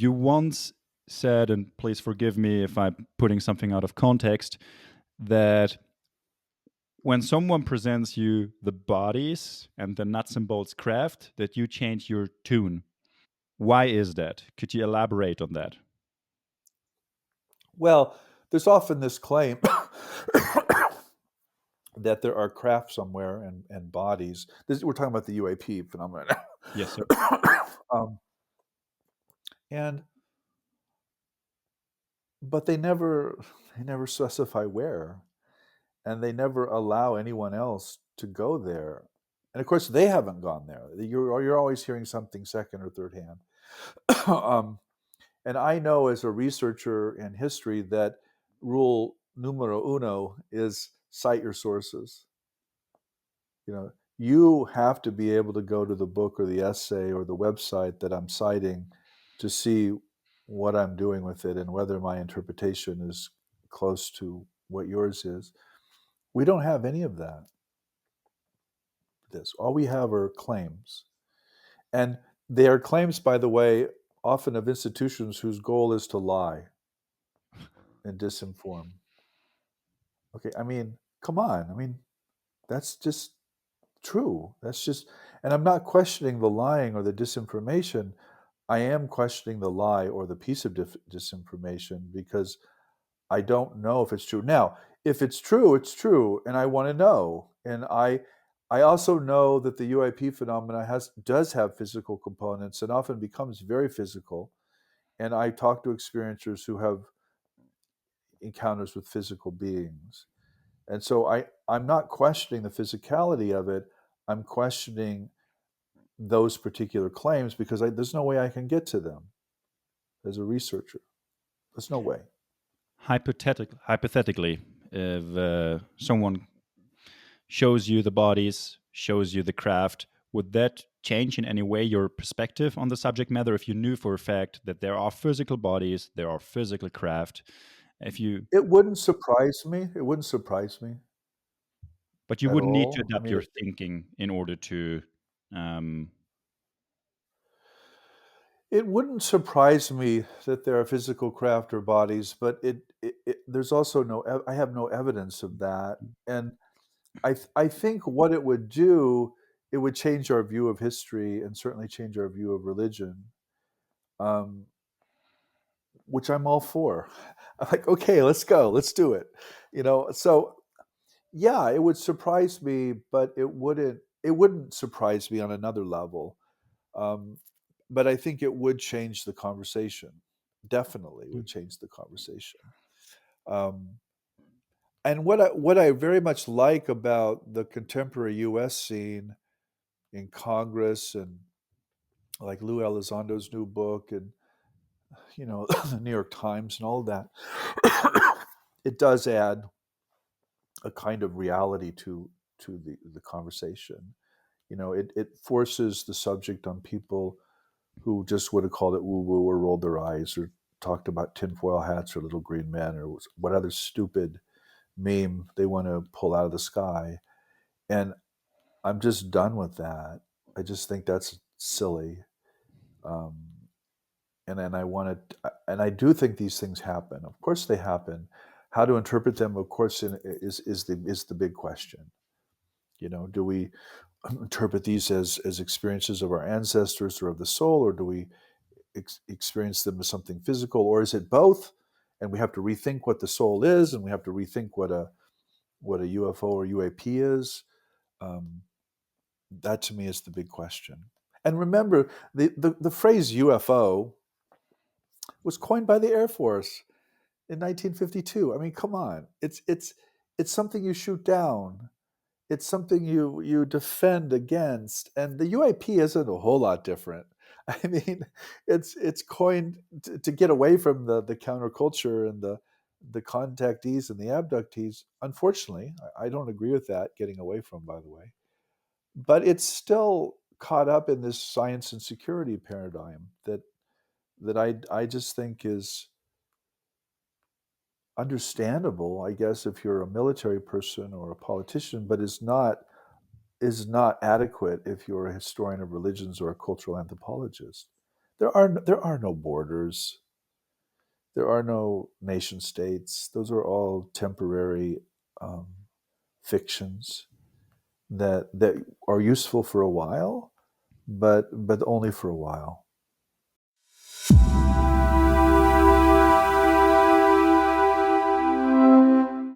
You once said, and please forgive me if I'm putting something out of context, that when someone presents you the bodies and the nuts and bolts craft, that you change your tune. Why is that? Could you elaborate on that? Well, there's often this claim that there are craft somewhere and bodies. We're talking about the UAP phenomenon. Yes, sir. um, and but they never specify where, and they never allow anyone else to go there. And of course, they haven't gone there. You're always hearing something second or third hand. um, and I know as a researcher in history that rule numero uno is cite your sources. You have to be able to go to the book or the essay or the website that I'm citing to see what I'm doing with it and whether my interpretation is close to what yours is. We don't have any of that. This all we have are claims, and they are claims, by the way, often of institutions whose goal is to lie and disinform. Okay, I mean, come on. I mean, that's just true. That's just, and I'm not questioning the lying or the disinformation. I am questioning the lie or the piece of disinformation because I don't know if it's true. Now, if it's true, it's true, and I want to know. And I also know that the UAP phenomena does have physical components and often becomes very physical. And I talk to experiencers who have encounters with physical beings. And so I'm not questioning the physicality of it. I'm questioning those particular claims because there's no way I can get to them as a researcher. There's no way. Hypothetically, if someone shows you the bodies, shows you the craft, would that change in any way your perspective on the subject matter if you knew for a fact that there are physical bodies, there are physical craft? If you, It wouldn't surprise me. It wouldn't surprise me but you at would need to all. I adapt mean, your thinking in order to. Um, it wouldn't surprise me that there are physical craft or bodies, but there's also I have no evidence of that. And I think what it would do, it would change our view of history and certainly change our view of religion, um, which I'm all for. I'm like, okay, let's go, let's do it. So yeah, it would surprise me, but it wouldn't surprise me on another level. Um, but I think it would change the conversation. Definitely would change the conversation. Um, and what I very much like about the contemporary U.S. scene in Congress and like Lou Elizondo's new book and the New York Times and all of that, it does add a kind of reality to the conversation. It forces the subject on people who just would have called it woo woo or rolled their eyes or talked about tinfoil hats or little green men or what other stupid meme they want to pull out of the sky. And I'm just done with that. I just think that's silly. Um, and I want to, and I do think these things happen. Of course, they happen. How to interpret them, of course, is the big question. Do we interpret these as experiences of our ancestors or of the soul, or do we experience them as something physical, or is it both? And we have to rethink what the soul is, and we have to rethink what a UFO or UAP is. Um, that to me is the big question. And remember, the phrase UFO was coined by the Air Force in 1952. I mean, come on, it's something you shoot down. It's something you defend against, and the UAP isn't a whole lot different. I mean, it's coined to get away from the counterculture and the contactees and the abductees. Unfortunately, I don't agree with that getting away from, by the way, but it's still caught up in this science and security paradigm that I just think is understandable, I guess, if you're a military person or a politician, but is not adequate if you're a historian of religions or a cultural anthropologist. there are no borders. There are no nation states. Those are all temporary um, fictions that are useful for a while, but only for a while.